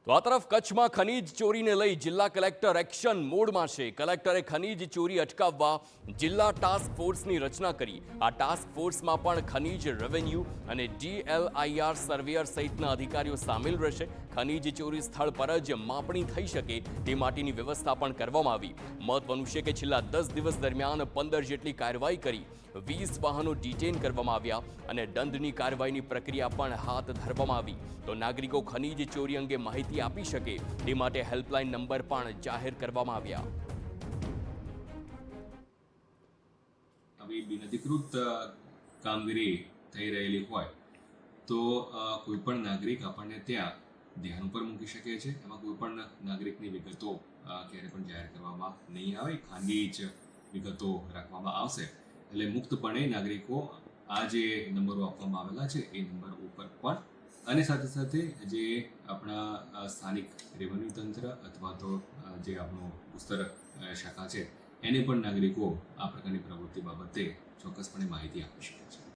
તો આ તરફ કચ્છમાં ખનીજ ચોરીને લઈ જિલ્લા કલેક્ટર એક્શન મોડમાં છે। કલેક્ટરે ખનીજ ચોરી અટકાવવા જિલ્લા ટાસ્ક ફોર્સની રચના કરી। આ ટાસ્ક ફોર્સમાં પણ ખનીજ રેવન્યુ અને DLIR સર્વેયર સહિતના અધિકારીઓ સામેલ રહેશે। ખનીજ ચોરી સ્થળ પર જ માપણી થઈ શકે તે માટેની વ્યવસ્થા પણ કરવામાં આવી। મહત્વનું છે કે છેલ્લા 10 દિવસ દરમિયાન 15 જેટલી કાર્યવાહી કરી 20 વાહનો ડિટેન કરવામાં આવ્યા અને દંડની કાર્યવાહીની પ્રક્રિયા પણ હાથ ધરવામાં આવી। તો નાગરિકો ખનીજ ચોરી અંગે માહિતી આપી શકે તે માટે હેલ્પલાઇન નંબર પણ જાહેર કરવામાં આવ્યા। આવી બિનઅધિકૃત કામગીરી થઈ રહેલી હોય તો કોઈ પણ નાગરિક આપણને ત્યાં ધ્યાન ઉપર મૂકી શકે છે। એમાં કોઈ પણ નાગરિકની વિગતો ક્યારે પણ જાહેર કરવામાં નહીં આવે, ખાનગી જ વિગતો રાખવામાં આવશે। એટલે મુક્તપણે નાગરિકો આ જે નંબરો આપવામાં આવેલા છે એ નંબર ઉપર પણ અને સાથે સાથે જે આપણા સ્થાનિક રેવન્યુ તંત્ર અથવા તો જે આપણું ઉસ્તર શાખા છે એને પણ નાગરિકો આ પ્રકારની પ્રવૃત્તિ બાબતે ચોક્કસપણે માહિતી આપી શકે છે।